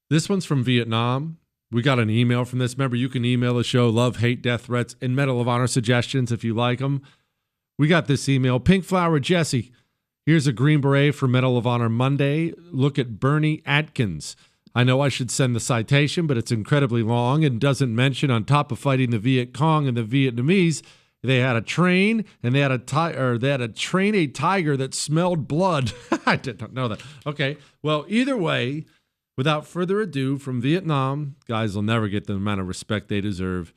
This one's from Vietnam. We got an email from this. Remember, you can email the show, love, hate, death threats, and Medal of Honor suggestions if you like them. We got this email. Pink Flower Jesse. Here's a Green Beret for Medal of Honor Monday. Look at Bennie Adkins. I know I should send the citation, but it's incredibly long and doesn't mention on top of fighting the Viet Cong and the Vietnamese, they had a train and they had to train a tiger that smelled blood. I did not know that. Okay. Well, either way, without further ado, from Vietnam, guys will never get the amount of respect they deserve.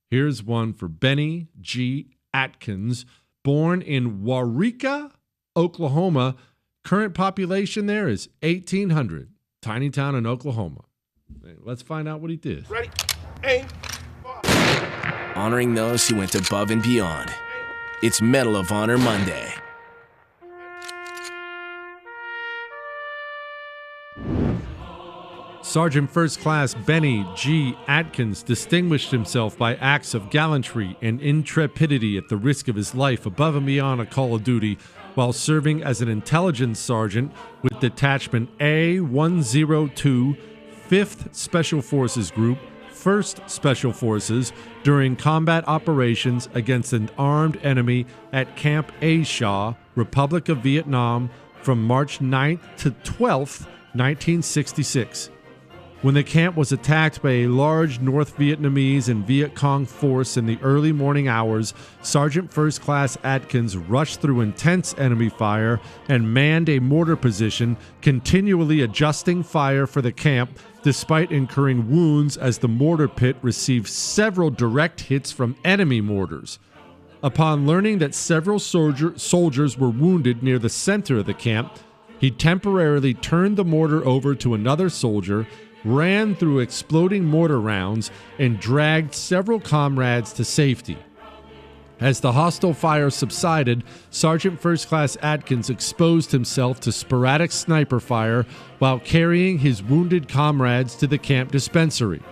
Here's one for Bennie G Adkins, born in Waurika, Oklahoma. Current population there is 1,800. Tiny town in Oklahoma. Let's find out what he did. Ready, aim, honoring those who went above and beyond. It's Medal of Honor Monday. Sergeant First Class Bennie G Adkins distinguished himself by acts of gallantry and intrepidity at the risk of his life above and beyond a call of duty while serving as an intelligence sergeant with Detachment A-102, 5th Special Forces Group, 1st Special Forces, during combat operations against an armed enemy at Camp A Shah, Republic of Vietnam, from March 9th to 12th, 1966. When the camp was attacked by a large North Vietnamese and Viet Cong force in the early morning hours, Sergeant First Class Adkins rushed through intense enemy fire and manned a mortar position, continually adjusting fire for the camp despite incurring wounds as the mortar pit received several direct hits from enemy mortars. Upon learning that several soldiers were wounded near the center of the camp, he temporarily turned the mortar over to another soldier, ran through exploding mortar rounds, and dragged several comrades to safety. As the hostile fire subsided, Sergeant First Class Adkins exposed himself to sporadic sniper fire while carrying his wounded comrades to the camp dispensary.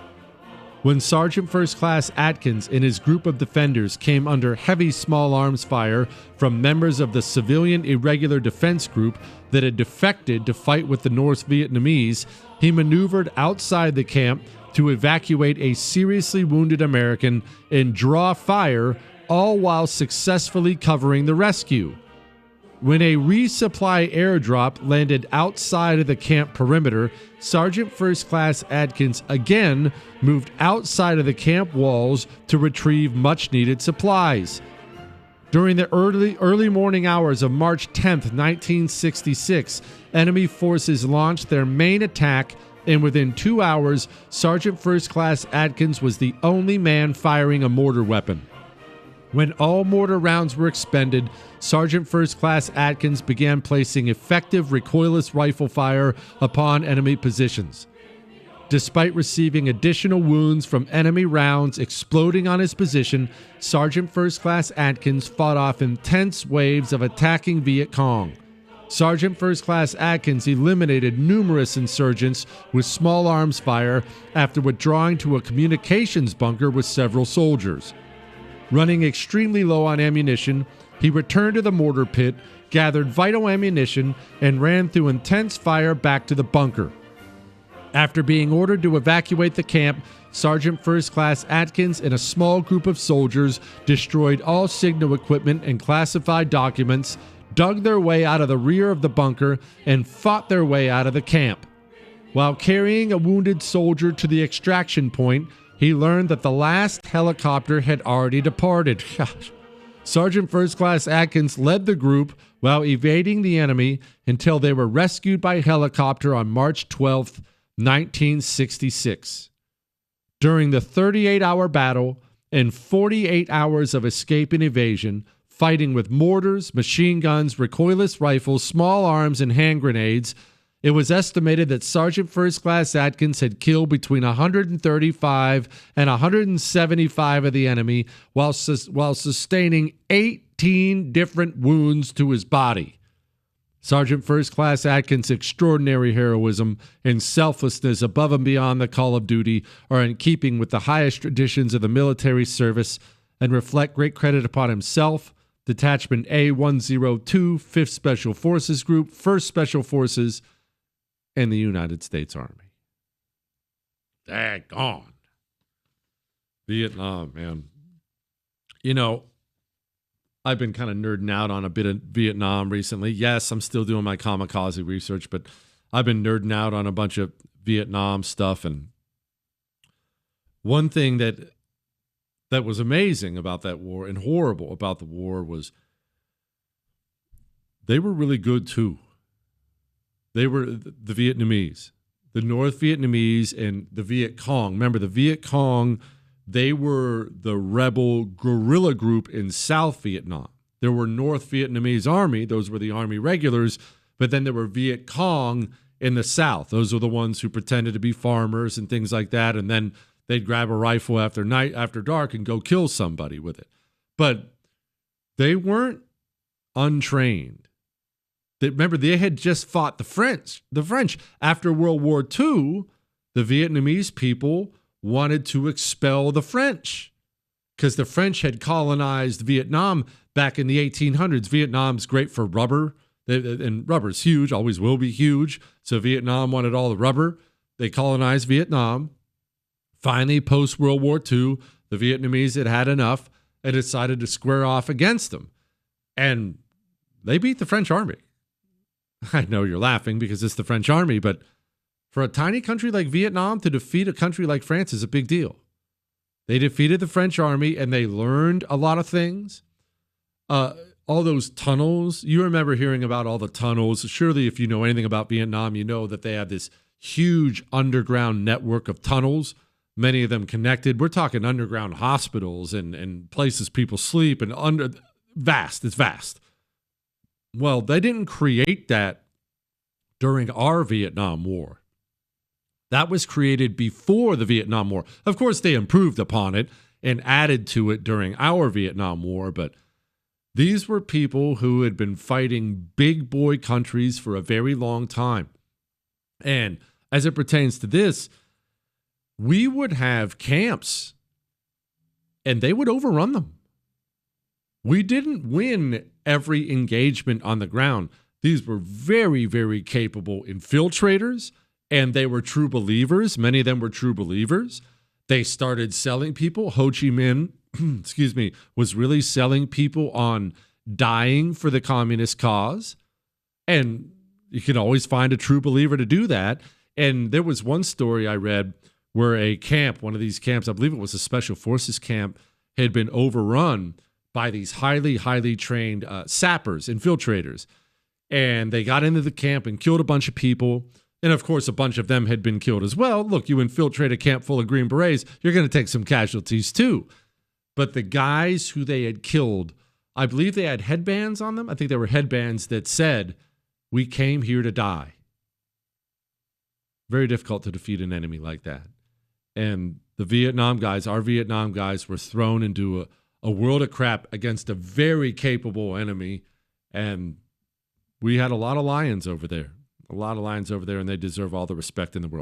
When Sergeant First Class Adkins and his group of defenders came under heavy small arms fire from members of the Civilian Irregular Defense Group that had defected to fight with the North Vietnamese, he maneuvered outside the camp to evacuate a seriously wounded American and draw fire, all while successfully covering the rescue. When a resupply airdrop landed outside of the camp perimeter, Sergeant First Class Adkins again moved outside of the camp walls to retrieve much-needed supplies. During the early morning hours of March 10th, 1966, enemy forces launched their main attack, and within 2 hours, Sergeant First Class Adkins was the only man firing a mortar weapon. When all mortar rounds were expended, Sergeant First Class Adkins began placing effective recoilless rifle fire upon enemy positions. Despite receiving additional wounds from enemy rounds exploding on his position, Sergeant First Class Adkins fought off intense waves of attacking Viet Cong. Sergeant First Class Adkins eliminated numerous insurgents with small arms fire after withdrawing to a communications bunker with several soldiers. Running extremely low on ammunition, he returned to the mortar pit, gathered vital ammunition, and ran through intense fire back to the bunker. After being ordered to evacuate the camp, Sergeant First Class Adkins and a small group of soldiers destroyed all signal equipment and classified documents, dug their way out of the rear of the bunker, and fought their way out of the camp. While carrying a wounded soldier to the extraction point, he learned that the last helicopter had already departed. Sergeant First Class Adkins led the group while evading the enemy until they were rescued by helicopter on March 12th, 1966. During the 38-hour battle and 48 hours of escape and evasion, fighting with mortars, machine guns, recoilless rifles, small arms, and hand grenades, it was estimated that Sergeant First Class Adkins had killed between 135 and 175 of the enemy while sustaining 18 different wounds to his body. Sergeant First Class Adkins' extraordinary heroism and selflessness above and beyond the call of duty are in keeping with the highest traditions of the military service and reflect great credit upon himself, Detachment A-102, 5th Special Forces Group, 1st Special Forces, and the United States Army. daggone. Vietnam, man. I've been kind of nerding out on a bit of Vietnam recently. Yes, I'm still doing my kamikaze research, but I've been nerding out on a bunch of Vietnam stuff. And one thing that was amazing about that war and horrible about the war was they were really good too. They were the Vietnamese, the North Vietnamese and the Viet Cong. Remember, the Viet Cong, they were the rebel guerrilla group in South Vietnam. There were North Vietnamese Army. Those were the Army regulars. But then there were Viet Cong in the South. Those were the ones who pretended to be farmers and things like that. And then they'd grab a rifle after dark and go kill somebody with it. But they weren't untrained. Remember, they had just fought the French. After World War II, the Vietnamese people wanted to expel the French because the French had colonized Vietnam back in the 1800s. Vietnam's great for rubber, and rubber's huge, always will be huge. So Vietnam wanted all the rubber. They colonized Vietnam. Finally, post-World War II, the Vietnamese had had enough and decided to square off against them. And they beat the French army. I know you're laughing because it's the French army, but for a tiny country like Vietnam to defeat a country like France is a big deal. They defeated the French army and they learned a lot of things. All those tunnels, you remember hearing about all the tunnels. Surely if you know anything about Vietnam, you know that they have this huge underground network of tunnels, many of them connected. We're talking underground hospitals and places people sleep and vast. It's vast. Well, they didn't create that during our Vietnam War. That was created before the Vietnam War. Of course, they improved upon it and added to it during our Vietnam War, but these were people who had been fighting big boy countries for a very long time. And as it pertains to this, we would have camps and they would overrun them. We didn't win every engagement on the ground. These were very, very capable infiltrators, and they were true believers. Many of them were true believers. They started selling people. Ho Chi Minh, was really selling people on dying for the communist cause. And you can always find a true believer to do that. And there was one story I read where a camp, one of these camps, I believe it was a special forces camp, had been overrun by these highly, highly trained sappers, infiltrators. And they got into the camp and killed a bunch of people. And of course, a bunch of them had been killed as well. Look, you infiltrate a camp full of Green Berets, you're going to take some casualties too. But the guys who they had killed, I believe they had headbands on them. I think they were headbands that said, "We came here to die." Very difficult to defeat an enemy like that. And the Vietnam guys, our Vietnam guys, were thrown into a world of crap against a very capable enemy. And we had a lot of lions over there, and they deserve all the respect in the world.